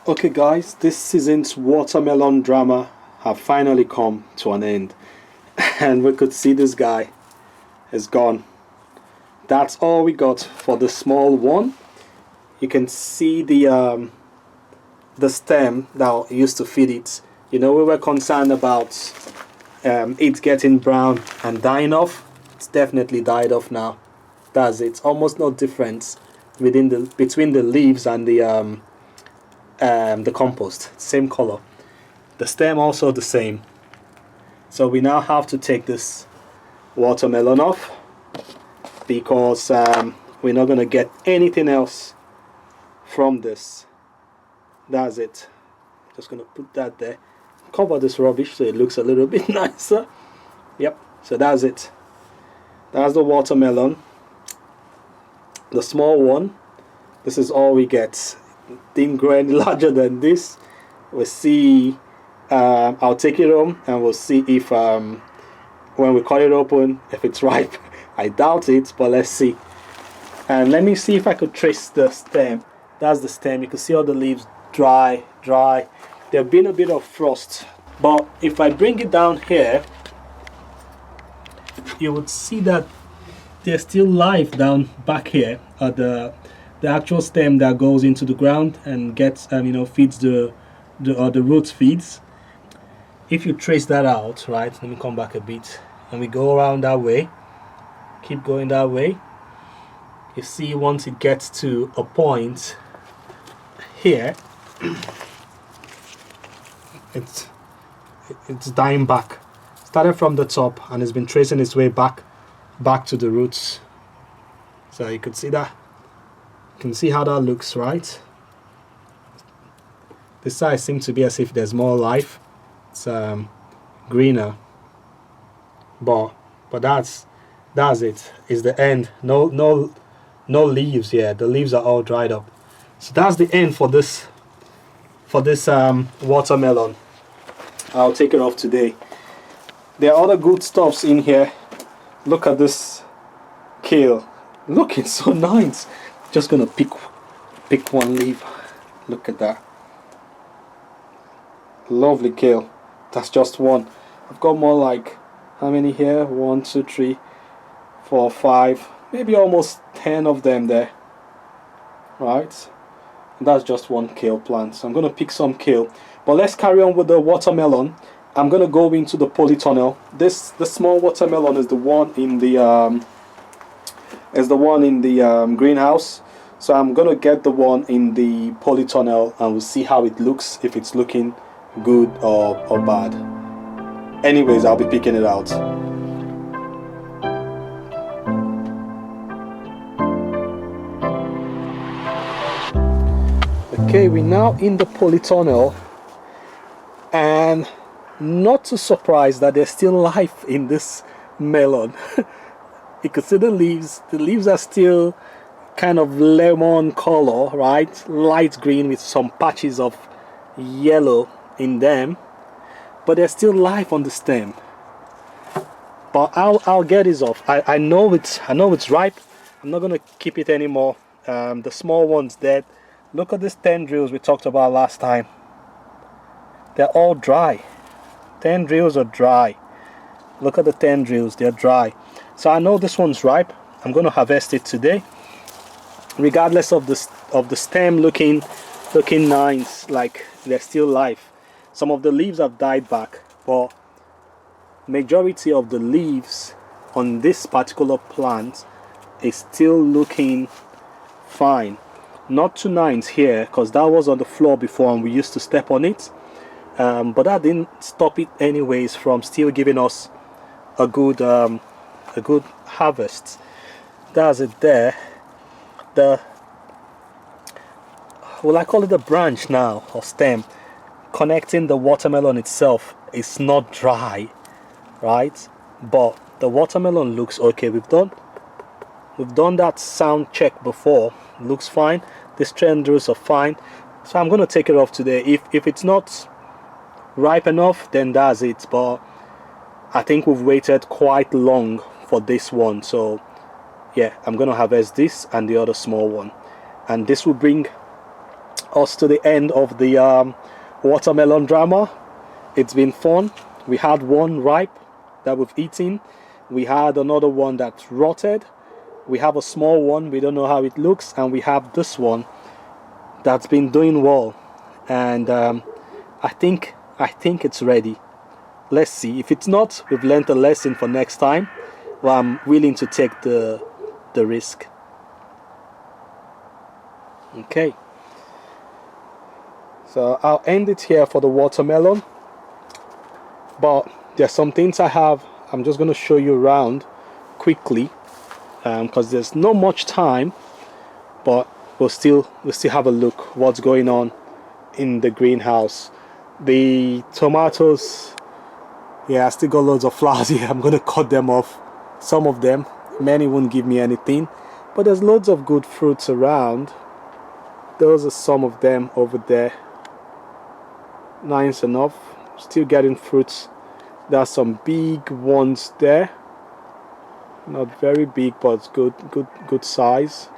Okay guys, this season's watermelon drama have finally come to an end and we could see this guy is gone. That's all we got for the small one. You can see the stem that used to feed it. You know, we were concerned about it getting brown and dying off. It's definitely died off now. That's it. Almost no difference between the leaves and the compost. Same color. The stem also the same. So we now have to take this watermelon off because we're not going to get anything else from this. That's it. Just going to put that there. Cover this rubbish so it looks a little bit nicer. Yep. So that's it. That's the watermelon. The small one. This is all we get. Didn't grow any larger than this. We'll see. I'll take it home and we'll see if when we cut it open, if it's ripe. I doubt it, but let's see. And let me see if I could trace the stem. That's the stem. You can see all the leaves dry. There's been a bit of frost, but if I bring it down here, you would see that there's still life down back here at the actual stem that goes into the ground and gets feeds the roots feeds. If you trace that out, right, let me come back a bit and we go around that way, keep going that way, you see once it gets to a point here, it's dying back. Started from the top and it's been tracing its way back to the roots. So you could see that. You can see how that looks, right? This side seems to be as if there's more life. It's greener, but that's it. It's the end. No leaves here. The leaves are all dried up. So that's the end for this watermelon. I'll take it off today. There are other good stuffs in here. Look at this kale, looking so nice. Just gonna pick one leaf. Look at that, lovely kale. That's just one. I've got more, like, how many here? 1, 2, 3, 4, 5, maybe almost 10 of them there, right? And that's just one kale plant. So I'm gonna pick some kale, but let's carry on with the watermelon. I'm gonna go into the polytunnel. The small watermelon is the one in the greenhouse. So I'm gonna get the one in the polytunnel and we'll see how it looks, if it's looking good or bad. Anyways, I'll be picking it out. Okay, we're now in the polytunnel and not too surprised that there's still life in this melon. You can see the leaves are still kind of lemon color, right? Light green with some patches of yellow in them, but there's still life on the stem. But I'll get this off. I know it's ripe. I'm not gonna keep it anymore. The small one's dead. Look at these tendrils we talked about last time. They're all dry. Tendrils are dry. Look at the tendrils, they're dry. So I know this one's ripe. I'm gonna harvest it today, regardless of the stem looking nice, like there's still life. Some of the leaves have died back, but majority of the leaves on this particular plant is still looking fine. Not too nice here because that was on the floor before and we used to step on it, but that didn't stop it anyways from still giving us a good harvest. That's it there. I call it a branch now, or stem, connecting the watermelon itself is not dry, right? But the watermelon looks okay. We've done that sound check before. Looks fine. These tendrils are fine. So I'm gonna take it off today. If it's not ripe enough, then that's it. But I think we've waited quite long for this one, so yeah, I'm gonna harvest this and the other small one, and this will bring us to the end of the watermelon drama. It's been fun. We had one ripe that we've eaten. We had another one that's rotted. We have a small one, we don't know how it looks, and we have this one that's been doing well. And I think it's ready. Let's see. If it's not, we've learned a lesson for next time. Well, I'm willing to take the risk. Okay. So I'll end it here for the watermelon. But there's some things I have. I'm just going to show you around quickly, because there's not much time. But we'll still have a look what's going on in the greenhouse. The tomatoes, yeah, I still got loads of flowers here. I'm gonna cut them off. Some of them, many won't give me anything, but there's loads of good fruits around. Those are some of them over there. Nice enough. Still getting fruits. There's some big ones there. Not very big, but it's good size.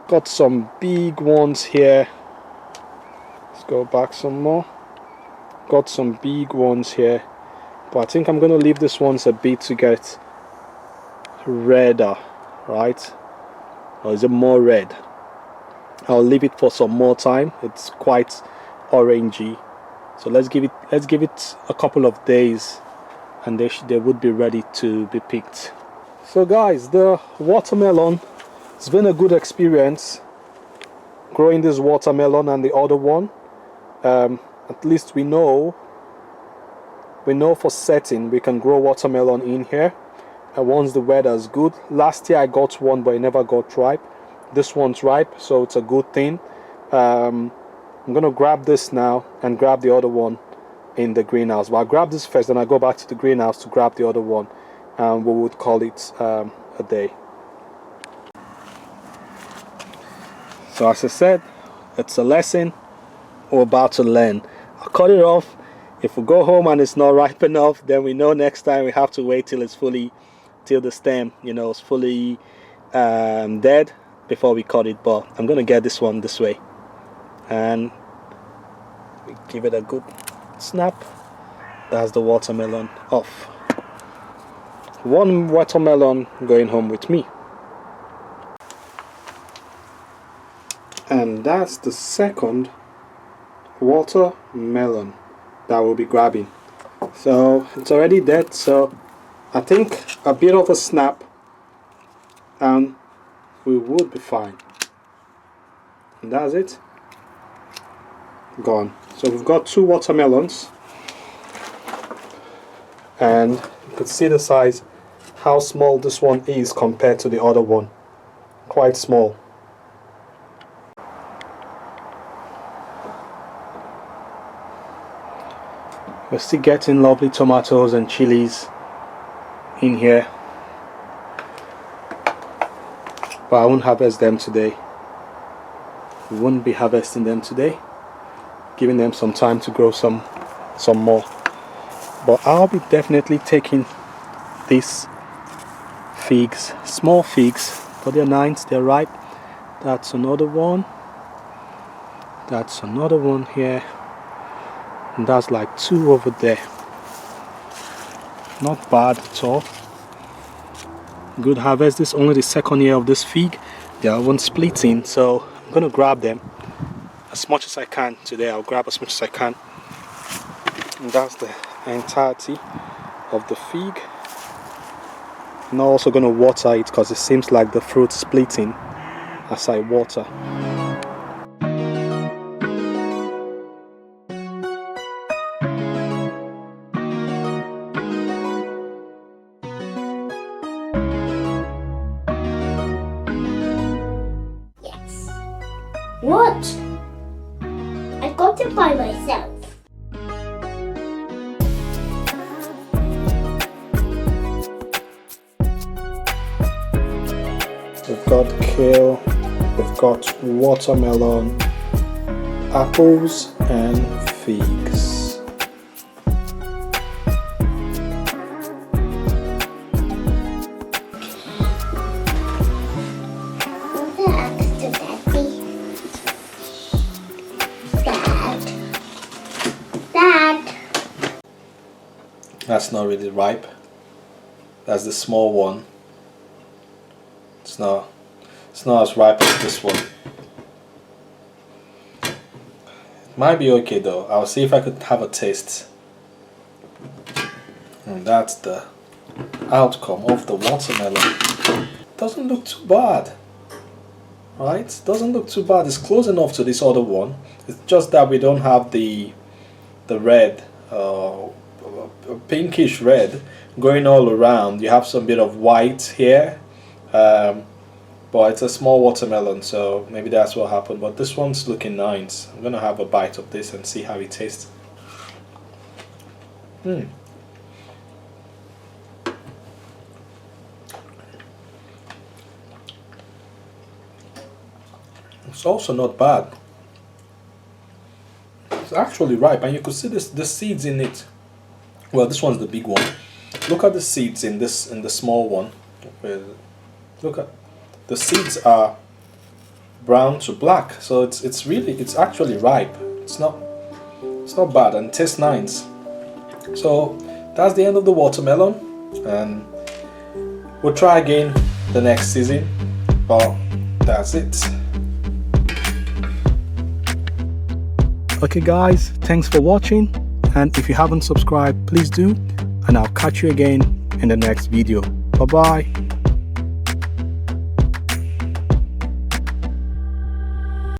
Got some big ones here. Let's go back some more. Got some big ones here, but I think I'm gonna leave this ones a bit to get redder, right? Or is it more red? I'll leave it for some more time. It's quite orangey, so let's give it a couple of days, and they would be ready to be picked. So guys, the watermelon, it's been a good experience growing this watermelon and the other one. At least we know for certain we can grow watermelon in here, and once the weather is good. Last year I got one, but it never got ripe. This one's ripe, so it's a good thing. I'm gonna grab this now and grab the other one in the greenhouse. But I'll grab this first, then I go back to the greenhouse to grab the other one, and we would call it a day. So as I said, it's a lesson we're about to learn. I'll cut it off. If we go home and it's not ripe enough, then we know next time we have to wait till the stem, is fully dead before we cut it. But I'm gonna get this one this way, and we give it a good snap. That's the watermelon off. One watermelon going home with me, and that's the second watermelon that we'll be grabbing. So it's already dead, so I think a bit of a snap and we would be fine. And that's it, gone. So we've got two watermelons, and you can see the size, how small this one is compared to the other one. Quite small. We're still getting lovely tomatoes and chilies in here, but I won't harvest them today. We won't be harvesting them today, giving them some time to grow some more. But I'll be definitely taking these figs, small figs, but they're nice, they're ripe. That's another one. That's another one here. And that's like two over there. Not bad at all. Good harvest. This is only the second year of this fig. They are one splitting, so I'm gonna grab them as much as I can today. I'll grab as much as I can. And that's the entirety of the fig. I'm also gonna water it because it seems like the fruit's splitting as I water. What? I got it by myself. We've got kale, we've got watermelon, apples and figs. That's not really ripe. That's the small one. It's not as ripe as this one. It might be okay though. I'll see if I could have a taste. And that's the outcome of the watermelon. Doesn't look too bad. Right? Doesn't look too bad. It's close enough to this other one. It's just that we don't have the red, pinkish red going all around. You have some bit of white here, but it's a small watermelon, so maybe that's what happened. But this one's looking nice. I'm gonna have a bite of this and see how it tastes. It's also not bad. It's actually ripe, and you could see the seeds in it. Well, this one's the big one. Look at the seeds in the small one. Look at the seeds are brown to black, so it's actually ripe. It's not bad and tastes nice. So that's the end of the watermelon, and we'll try again the next season. But that's it. Okay guys, thanks for watching, and if you haven't subscribed, please do, and I'll catch you again in the next video. Bye bye.